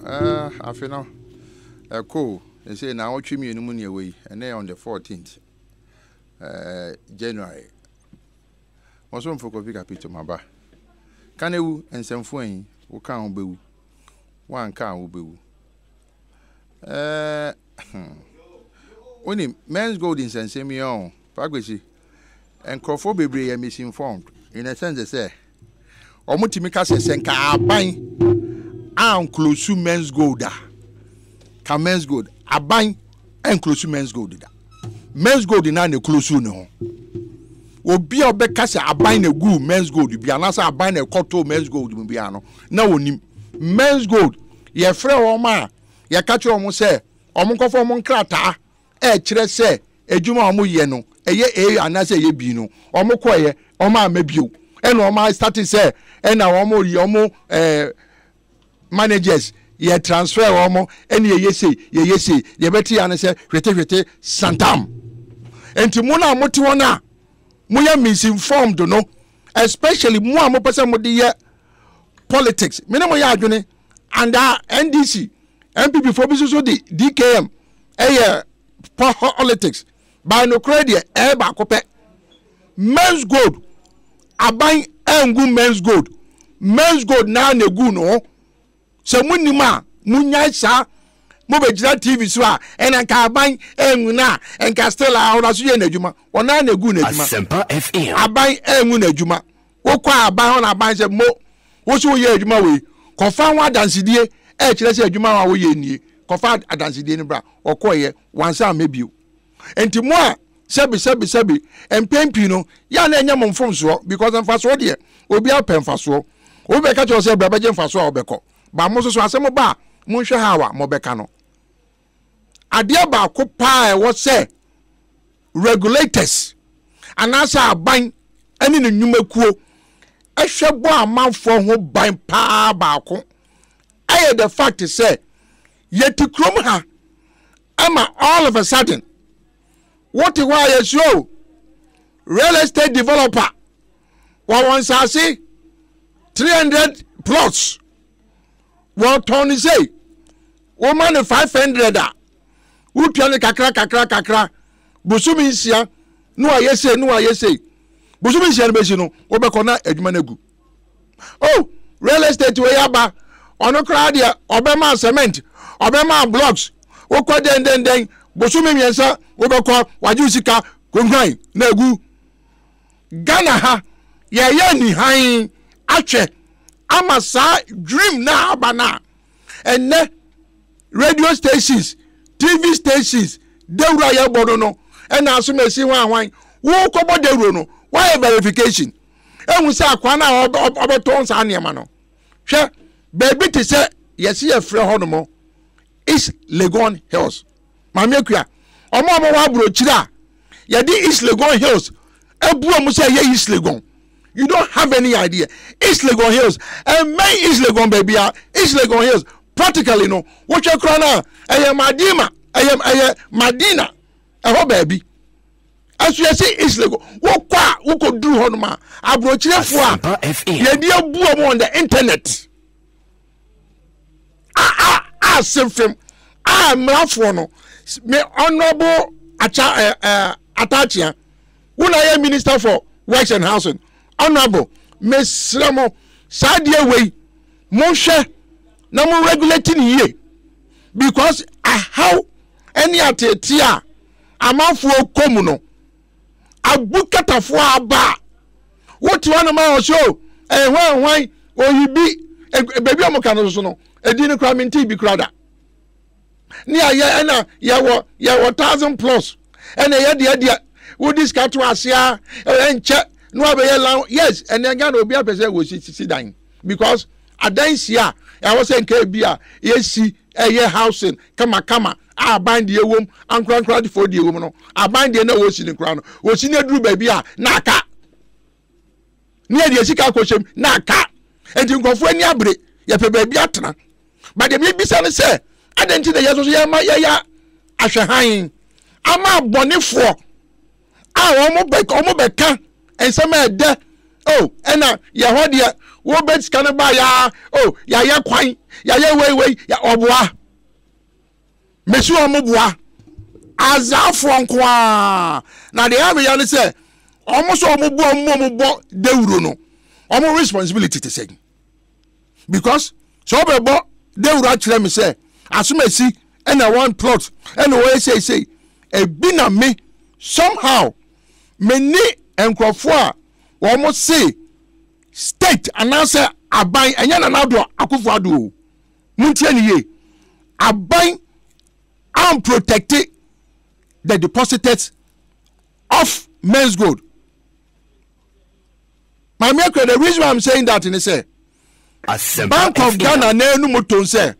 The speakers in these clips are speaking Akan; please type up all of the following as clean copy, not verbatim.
I feel now. Cool. They say now what you mean money away, and they on the 14th January. Was one for coffee capital, my bar. Can you and some phone who can't be one can't be. Only men's gold in San Simeon, Pagwisi, and Crawford be misinformed in a sense they say. Omutimika says, Senka buying and close men's gold. Can men's gold, a buying and close men's gold. Men's gold in an close no. Will be a becassa a buying a good men's gold, be an answer a buying a cotton men's gold, Mubiano. No, men's gold, ye frail or ma, ye catch your almost say, Omunko for Monkrata, chere say, a juma mu yeno, a ye anasa ye bino, or mokoye, or ma mebu, and or my starting say, and our yomo managers, ye transfer omo, and ye say, ye betty anasa, rete santam. And Timona Motiwana, Muya misinformed, no, especially more person with the politics. Minamo Yadune, and NDC. MPP for business the DKM, politics. By no credit, eba kope. Men's gold, a buying good men's gold. Men's gold na ne good no. Se munima, munya sa, mobejira TV swa, and I buying na, and Castella or as you in a juma, or na ne good Asempa FM. I buy a juma. Okwa buy on a buy se mo. What's your year juma we? Confirm what dance die. Let's say Juma wo ye ni kofa adansi de ni bra okoye wansa maybe enti mo a sebi empempi no ya na enya momfom so because emfaso de obi apemfaso obi ka cho say bra beje mfaso a obeko ba mo so asem ba mo hwe hawa mo beka no ade ba ko pa e wo say regulators anasa aban ani ne nnwumakuo ehwebo amanfo ho ban pa ba ko the fact is say yet to chrome her Emma all of a sudden what you are show real estate developer once I see 300 plots what Tony say woman 500 who tell kakra busumi sia no ayese busumi sia be no obekona adwuma na gu oh real estate we yaba ono kra dia obema cement obema blocks wokọ den bosumi miensa wobekọ wajusika konhwan na egu Ghana ha ye ni han atwe amasa dream na abana enne radio stations TV stations dewura ye bodo no ena asomesi hwan wo kobo dewuro no why verification ehun se akwa na obeton sa niema no hwe baby to say yes ye free honomo is Legon Hills mama akua omo wa bro chira ye di East Legon Hills ebu omo say ye East Legon you don't have any idea East Legon Hills and my East Legon baby East Legon Hills practically no what you cry now Madina ho baby as you say East Legon wo ko do honoma abro chira fo a ye di ebu omo on the internet Asemfem mrafo no me honorable Atachia who na minister for works and housing honorable Miss Ramo Sadia way mo hwe na mo regulating ye because how any atetia amafo komu no abukatafo aba what one man show hwan oyibi baby amoka no so no edini kwa minti bi krada ni aye na ye wo 1000 plus ena ye de wo discount asia enche no abeye lan yes ena ga na obi apese wo sisi dan because adansia I was saying KBA yesi eye housing kama aband ye wom ankran for the wom no aband ye na wo si ni kra no wo si na duru baby a na aka ni e de sika kwoshem na aka enti nkofo ani abre ye pe baby atena but the maybe say identity the yeso ya ahwehan ama bonefo a omo beka ensema ede oh ena ye ho de wo bet scan ba ya oh ya ye kwan ya ye wei ya oboa mesu omoboa azafo nkoa na de have ya ne say almost omobo dewuro no omo responsibility to say because so bebo dewuro akire me say asomasi ena one plot ena we say e bi na me somehow many enkrofo a wo say state announce aban enya na nado akufo ado muntie ne ye aban am protected the depositors of men's gold. My maker, the reason why I'm saying that in say Asempa Bank of Ghana nenu muton say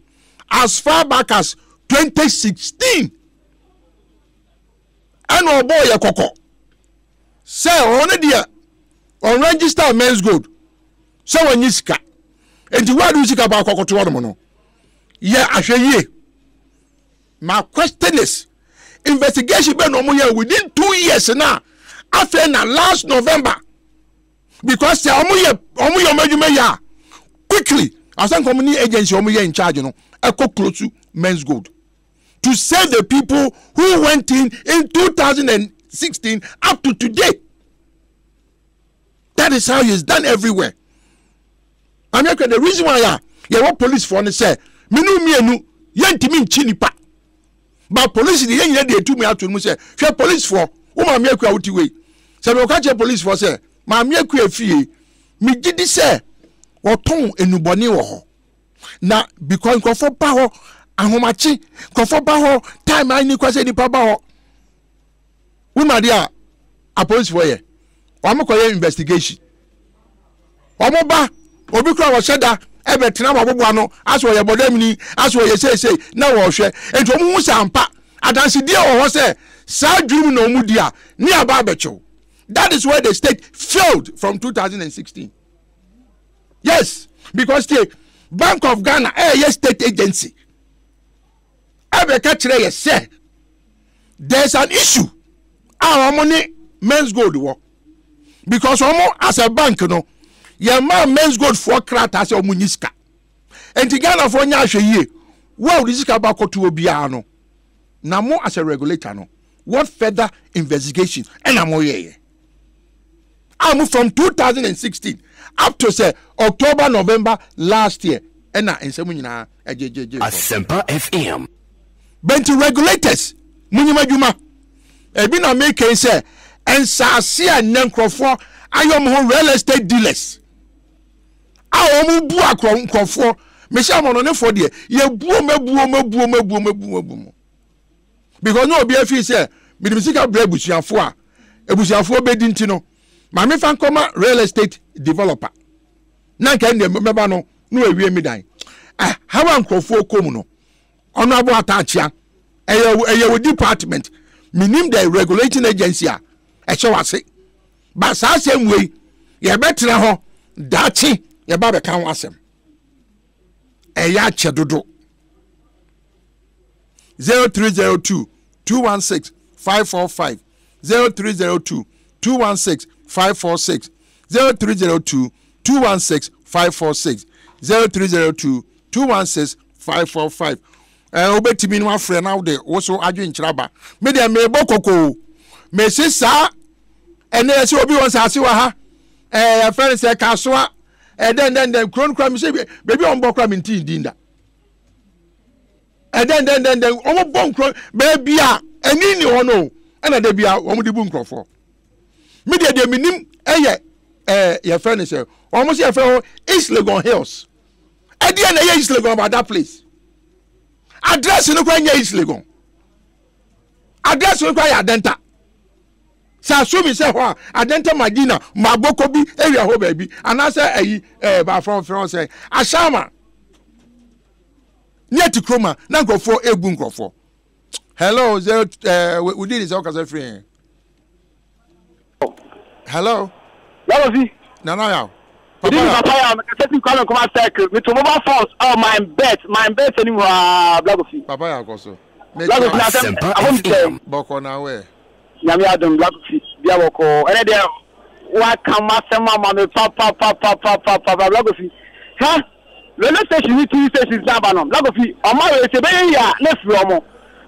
as far back as 2016 and our boy Koko say on dia on register men's gold so when you ska and the word you about Koko to one no yeah ahwe my question is investigation be no more within 2 years now after na last November because the omuye majuma ya quickly as an company agency omuye in charge no echo close to men's gold to save the people who went in 2016 up to today. That is how it's done everywhere. America, the reason why you want police for ne say minu mienu yentimi nchinipa but police the yen dey to me out to say hwe police for wo ma me akua wuti we say me ka che police for say ma me akua fie me gidi say oton enuboni wo ho na because nkofo ba ho ahomachi nkofo ba ho time ani kwase ni pa ba ho wo ma dia a police for ye wa me koye investigation wa mo ba obi kura wo sheda ebe tena mabobo no aso ye bodamini aso ye sei na wo hwe ento mu sampa adanse die wo ho se sa dwum na omu dia ni aba becho. That is where the state failed from 2016. Yes, because the Bank of Ghana a state agency ebe ka kire ye say there's an issue our money men's gold wo because omo as a bank no your man men's gold for crat as your muniska. And the Ghana for nya ye, well, this is about to obiano. Now, more as a regulator, no. What further investigation? And I'm here. I'm from 2016 up to say October, November last year. And in some Asempa FM. But to regulators, Munima Juma, a been a making say, and Sasia Nankrofor, I am real estate dealers. I am bua crofo. Me sha mo no for there. Ye buo me. Because no be afi say, me dem sika bra busuafo a, ebusuafo be di ntino. Ma me fan koma real estate developer. Na kan dem meba no awie mi dan. Ah, hawa crofo kom no. Ono abo atachia. Eye department. Minim the regulating agency a. E che wase. Ba sa same way, ye betra ho dachi. Ye ba be kan wasem eya chedodo 0302 216 545 0302 216 546 0302 216 546 0302 216 545 obetimi no afre na de wo so adwen kiraba me de me bokoko me sisa ene se obi won sa se wa ha friend say kasoa then kron kra me say baby on bokra me ndinda then omo bon kron baby a eni ni hono na da bia omo de bu nkrofo me de minim your friend say omo say your East Legon Hills e de na East Legon about that place address no kwa East Legon address no kwa ya denta sa so mi say ho adenta magina maboko bi area ho ba bi anasa ayi ba from say ashama net kroma na nkofo ebu nkofo. Hello, we did this all free. Hello. That was it. No ya. Papa I'm setting call and come circle with mobile phones. Oh my bet anymore black of Papa ya koso. Black of I want to boko na we. Nyame adom black of bia boko ene dey what come after mama papa logophy. Huh? The station with 2 stations now, logophy. On my way to be here, left Romo.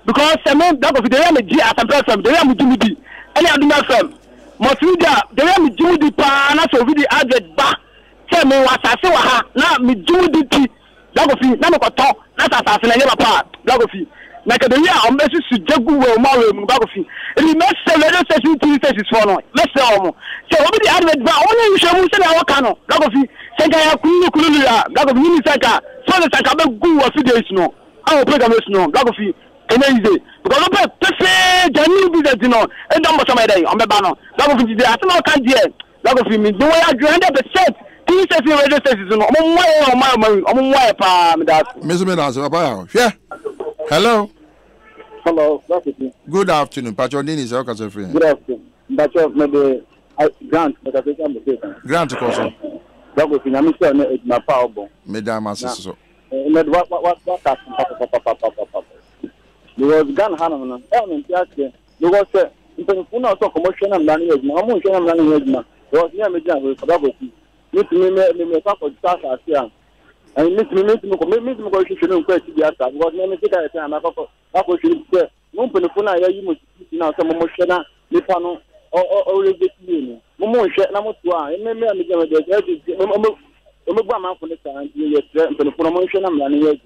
Because I mean, logophy, they are the Asempa FM, they are Mujudi, any other FM. Mosuda, they are Mujudi, Pana, so with the advert back. Tell me what I say, now Mujudi, logophy, Namakoto, not assassin, I never part, logophy. Like the year on message to Jagu logophy. And he must say, let us say 2 stations for no. Let's say, so what the advert back, only you shall say our cano, logophy. Saka Kuluya, logophy, Saka, so the Saka go a few days no. Our program is no, logophy. Easy because I'm perfect. Genuine business, you know. And don't my day on the banner. Log of the Arsenal can't get log of me. The way I 100%. Please say radio stations. I'm yeah. Hello. Hello. Good afternoon. Patron is your cousin. Good afternoon. But maybe Grant, but I think I'm mistaken. Grant, cousin. Log of me. My power. Madam, my sister. What? Because Ghana Hanna, because international also commotion and money, Mamusham and money, was near me for photography. Meet me talk of stars as young. And meet me negotiation question the attack. What name is it? I'm a couple of say, Mumpana, you must now some emotional, Nipano, or Union. Mumusha, Namusua, and maybe I'm a for the time, you get the promotion and money.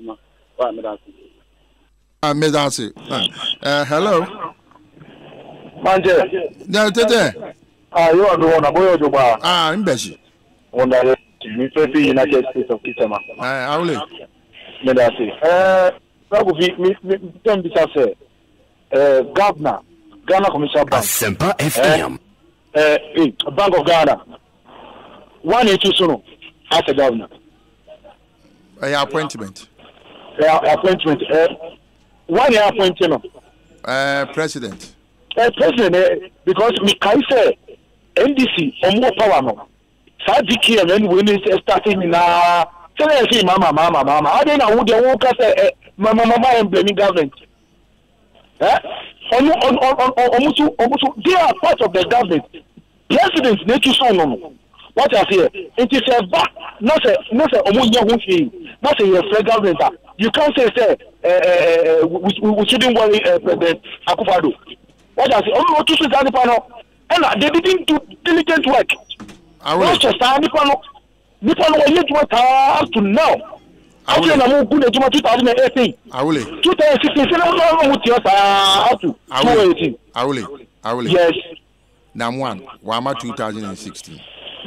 Hello. Manje. No, Tete. You are the one about Juba. I'm Bessie. One that you prefer United States of Kitama. I will. Medasi. Governor, Ghana Commissioner Bank. Asempa FM. Bank of Ghana. 1 year too soon as a governor. Appointment. Appointment. 1 year appointment. President. President, because me can say NDC or more power no. Sadiki and then when it's starting now. Tell me, say, mama. I don't know who the worker say, mama, I'm blaming government. Almost, they are part of the government. Presidents need to sign on. What I say, it is a back, not a not a government. You can't say, we shouldn't worry, President Akufo-Addo. What I say, oh, to the panel, and they didn't do diligent work. Not just Nippon yet work up to now. I feel I'm good at 2018. I will. 2016, up to 2018. I will. Yes. Now one, Wama 2016.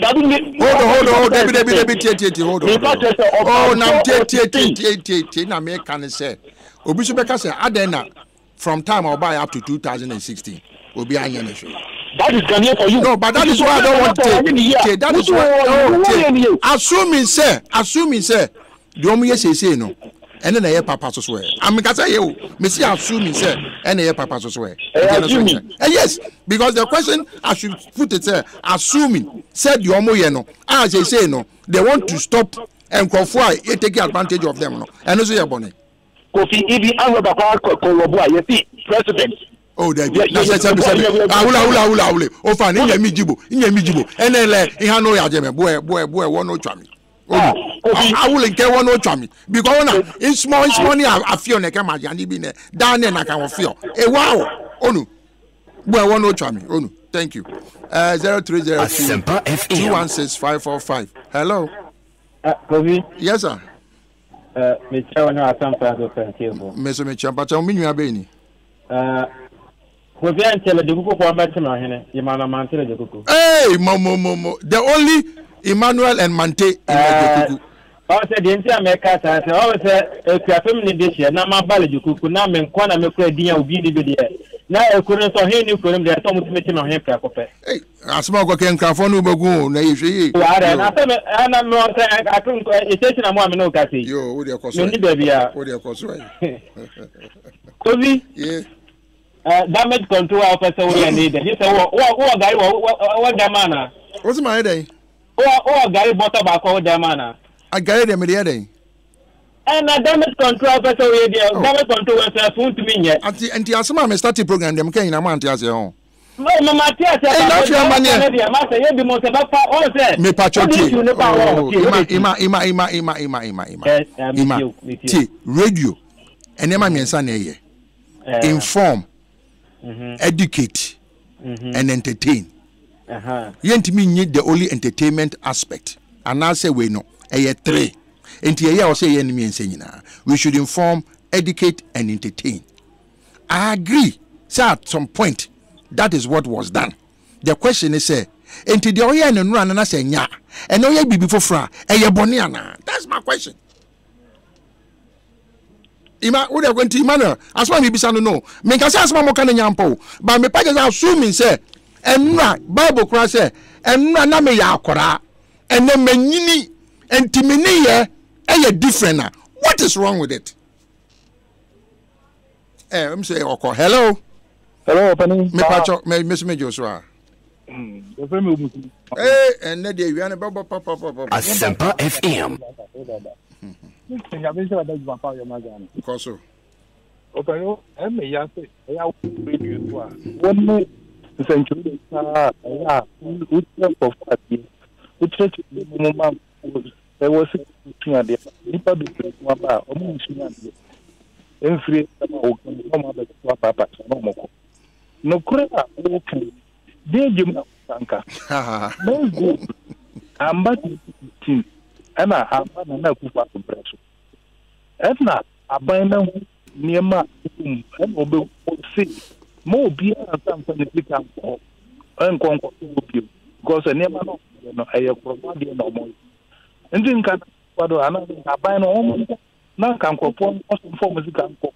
Hold on. Oh, now take. Now me can say. Obisubeka say Adena from time I'll buy up to 2016. Will be a that is Ghanaian for you. No, but that is why I don't want to take. That is why. Assuming, sir. The only say no. And then I papa so swear. I'm going to say you. Me see assuming, sir. And I papa so swear. Yes, because the question I should put it there. Assuming said you no. As they say no, they want to stop and conform. You take advantage of them no. And also your bonnet. Kofi Ibi Anwabakwa Koloboa. You see, president. Oh, that oh, fine. In Mijibo. And then he had no yajeme. Boy, one no chami. I will get one no chami. Because it's small money. I feel like I'm a Jandy Bine. Down there, I can feel. Wow. Oh, no. Boy, one no chami. Oh, no. Thank you. 0302 216 Hello. Yes, sir. Mr. Asempa FM. Mr. Champacha, Minya Beni. Hey, Momo. The only Emmanuel and Mante in the I said the entire America says, I was a family this year. Now my valley, could not make one of my dear video. Now I couldn't saw him for him. There's so much meeting on him. Hey, I smoke a can California Bagoon. And I'm not I couldn't attention. I'm one no Cassie. You would your cost, baby. Would your cost, yeah. Damage control officer we need. He said, "What guy? What damana? What's my day? What guy bought back all damana? I got them the other day. And a damage control officer we there. Damage control officer phone to me yet. And the Asema me start program them can in a month as your own. Mama tia tia. Enough your money. Master, you be most about all said. Me patriotic. Ima. Radio. Enema miensa na ye. Inform, educate, and entertain. Yentimi need the only entertainment aspect. And I say we no. Eye 3. Enti ye o say ye ni miensa nyina. We should inform, educate, and entertain. I agree. So at some point, that is what was done. The question is, enti the oye no no na say nya. And oye bibi fofra. Eye boni ana. That's my question. Ima we are going to Emmanuel as one bisa no me can say as mo kan nyampo but me pa just assuming say enra Bible kra say enra na me ya akora ene manyini entimini ye different. What is wrong with it? I'm say oko hello Pani me pacho me Joshua and na dey we an baba papa Asempa FM Because okay, I may say, I have radio. One minute, essentially, for 5 years. Which there was a no okay. I'm back to and I have an akufa compression. Etna, a bina near my and obey more beer and something that we can call and conquer because I never know I have provided no more. And then can what another buy no home now can call for music and call.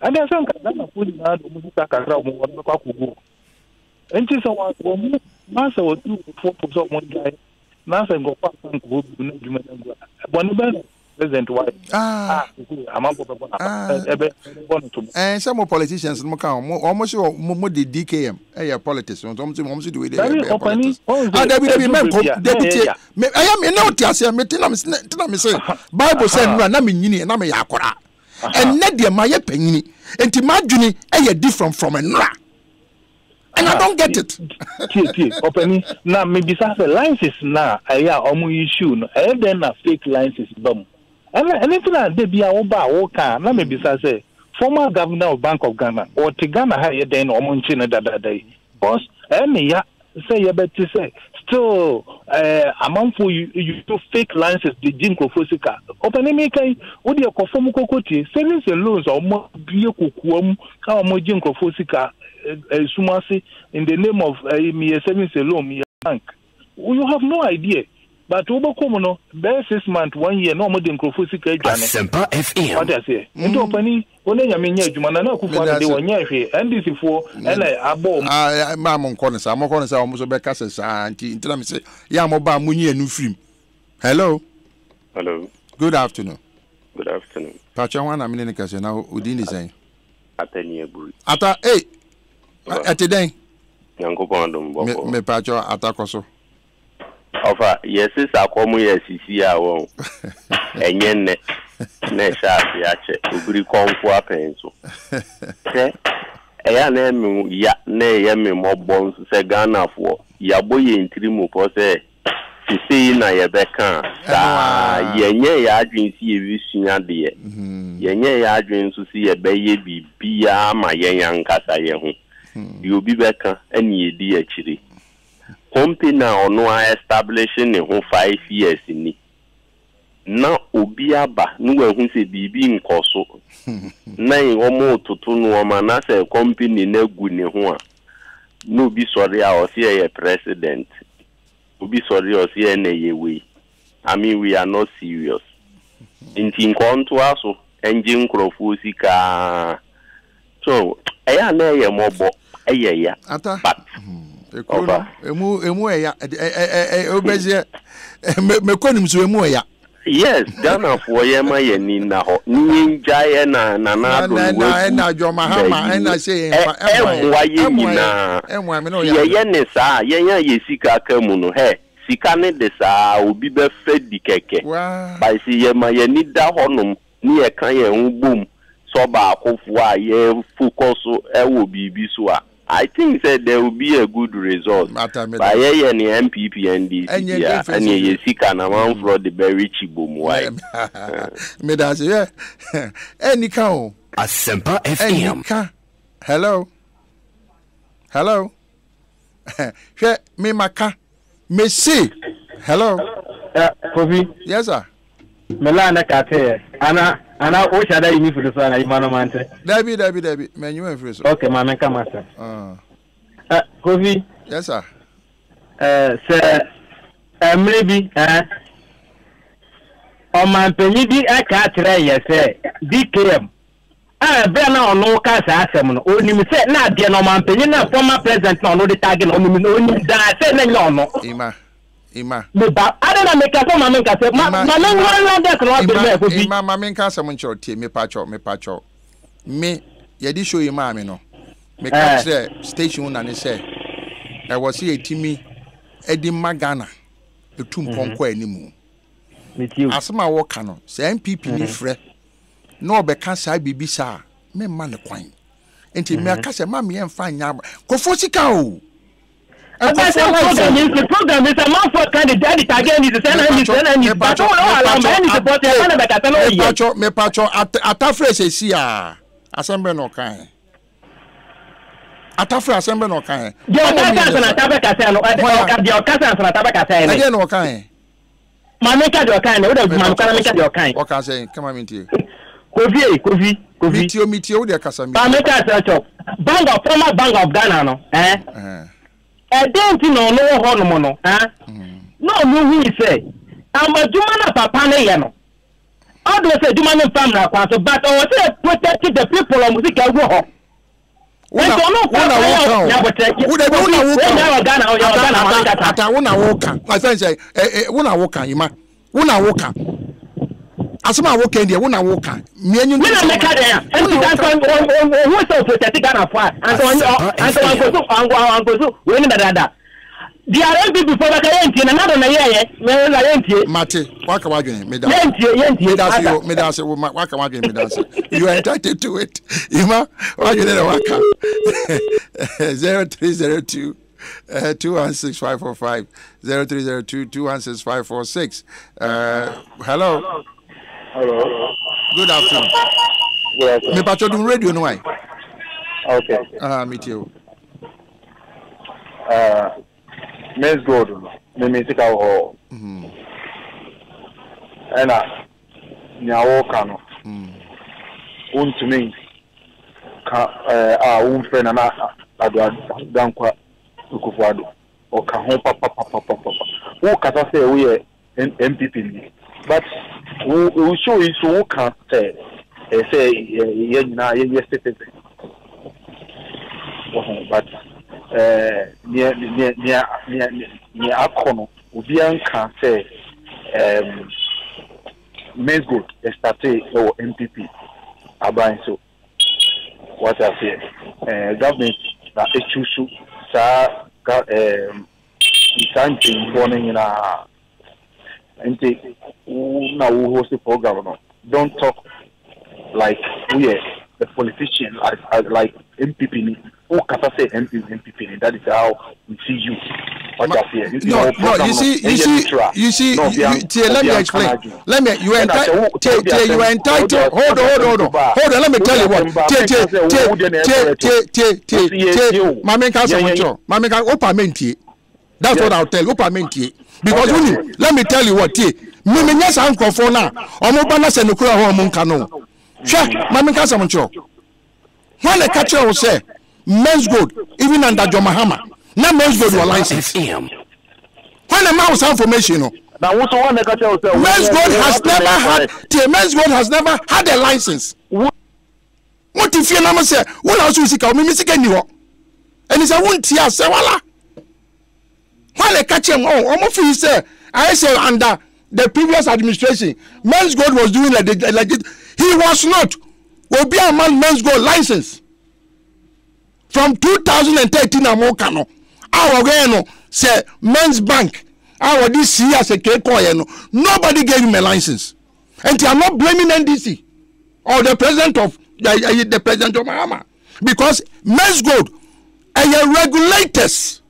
And there's some kind of putting out the music go. And just one master or 2 4 one guy. Nasa go pass and go one present wife. Some more politicians almost more the DKM. Politics. Almost do it. I am in note. I say, Bible said, "No, na me nyini, na me yakora." And not the my penny. And imagine a different from a nra. And I don't get it. Opening now maybe say lenses now issue no then na fake lenses bum. And anything that they be oba na maybe say former governor of Bank of Ghana or Tigana higher than omunchina that day. Because say you better say still amount for you do fake lenses the jinko fosika. Opening me kai odi akofo kokoti savings and loans or more be kokuam ka mo jinko fosika Sumasi in the name of me savings alone, bank. You have no idea. But Obokomono, there 6 months, 1 year, no more than Krofusika. Asempa FM. What I say? And opening, only a minute, Jumana, they were near and this is for and I bomb. Mamma Corners, I'm almost a Becasses, and tell me say, Yamoba Muni and new film. Hello. Hello. Good afternoon. Good afternoon. Pachawana Minicas, now Udini saying. Ata, hey. Atideng yanko pondom boko me pacho atakoso ofa yes akomu yes isi awo enye ne sha ya che obiri konko apenso se eya na emu ya na ye me mobon se Ghana fo ya boye ntirimu ko se sisi na ye beka sa yenye ya adwin si ewisua de yenye ya adwin so si ye beye bibia ma yenyan kasa ye ho you be better any idea actually. Company ono establishing ne ho 5 years ni. Na obi aba no hu se bibi nkoso. Na omo tutu no o ma na se company na gu ne ho a. No bi sorry a o se president. Obi sorry o se na ye we. I mean we are not serious. Intin konto aso engine crofo sika. So eya na ye mobo eya ata emu eya obeje me konim so emu eya yes Ghana for ye ma ye ni na ho ni nja ye na do we na joma hama na say emwa ye ni na emwa me no ye ne sa ye yan ye sika ka mu no he sika ne de sa obi be fedi keke by si ye ma ye ni da honum ni ye kan ye hu bom so ba akofo a ye focus e wo bibi so a I think that there will be a good result. But yeah, any MPP and DCP and you see can amount for the very cheap boom. Why? Me that's yeah. Any cow. Asempa FM. Hello. Hello. Me maka. Me see. Hello. Kofi. Yes sir. Melana kate. Ana o shada yimi for the sana imano mante. Dabi. Man you free so. Okay, ma men come master. Kofi. Yes sir. Sir maybe o man penyi bi aka kire ye say DKM. Brana ono ka sa asem no oni mi say na de no man penyi na former president no no the target no oni da say na nya ono. Ima. Me ba ada na make up mama nka say mama nwa that no be me Kofi. Ima mama nka asem ncho tie me pacho. Me ye di show ima me no. Me ka say station na ne say I was here timi edi magana etum ponko animu. Asema wo ka no say MPP ni frɛ no obeka sai bibi sa me ma ne kwan enti me aka say ma me emfa nya kofo sika o the program is a man for candidate again is the same but all allow me support me pacho atafre se si a assembly no kan atafre assembly no kan the okasa na tabeka say no the okasa na tabeka say no no kan ma make the okasa we dey ma kan make the okasa okasa come on mintie Kofi mitio we dey kasa ma make say chop bank of former bank of Ghana no don't know no ho no no who say amaduma na papa na ye no all do say duma no pam na kwa so but o say protect the people of music go ho Asema wo kan dia wo na wo kan me anyu me na meka dia enti dan kon wo so protect Ghana for ango we ni dada dia RMP before that enti na nado na ye me la enti mate waka wadwene me da enti me da se wo waka wadwene me da se you are entitled to it ima wadwene na waka 0302 216-545 0302-216-546 hello. Good afternoon. Me pacho dum radio no why? Okay. Me too. Men's gold. Me take our ena nyawo kano. Untumi ka unfe na dankwa ukufado. O ka ho papa. Wo kata say we MPP ni. But we show you so can say citizen. But near Akono, Ubian can say men's good started or MPP about so what I say government that issue sa something warning in a and now who host the program. Don't talk like we are the politician as like MPP. Who can say MPP? That is how we see you. You see. Let me explain. You are entitled. Hold on. Let me tell you what. That's what I'll tell you. Because let me tell you what. Me nyasa ankofo na omo na se nokura ho omo nka no hwe mama nka sam ncho when the catcher will say men's gold even under John Mahama na men's gold were license when the man was information no men's gold has never had a license what if you na say when also sika o me sika ni ho and say won tia say wala when the catcher omo fi say I say under the previous administration, men's gold was doing like it. He was not. Will be a men's gold license from 2013. Amokano, our geno say men's bank. Our this year as a K-coin. Nobody gave him a license, and they are not blaming NDC or the president of the president of Mahama because men's gold regulators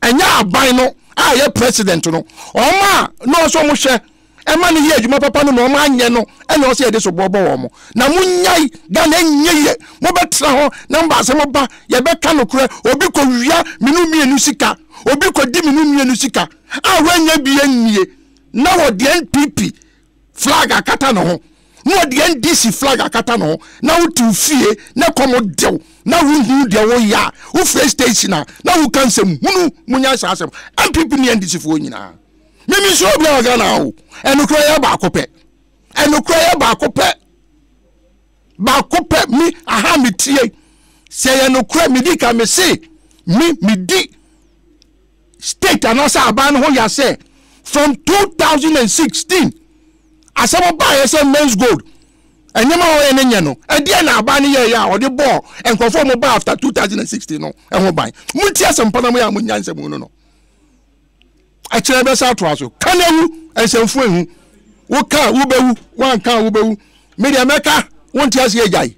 enya aban no a president no oma no so mo hwe e ma ne ye adwuma papa no ma anye no e na o se ye de so bobo wo mo na munyai ga na nyeye mo betra ho na mba se mo ba ye beka no kure obi ko wia minu mienu sika obi ko di minu mienu sika a wanya bi ennie na wo de NPP flag akata no ho mo de NDC flag akata no ho na wo tu fie na komo dew na wo hu de wo ya wo free station na wo kansem hunu munya sasem NPP ni NDC fo nyina mimi so obi aga na wo enukro ya ba akopɛ mi aha mi tie se ya nukro mi di ka me se mi di state anasa aban ho ya se from 2016 asaba ba ya se men's gold enyema ho ye nya no e die na aban ye ya o de ball enkofo mo ba after 2016 no e ho ban mu tie Asempa na mo ya mo nyansem no a kire be sa to aso kanawu ensemfu ehu wo ka wo bewu wan ka wo bewu media meka won tie ase ejai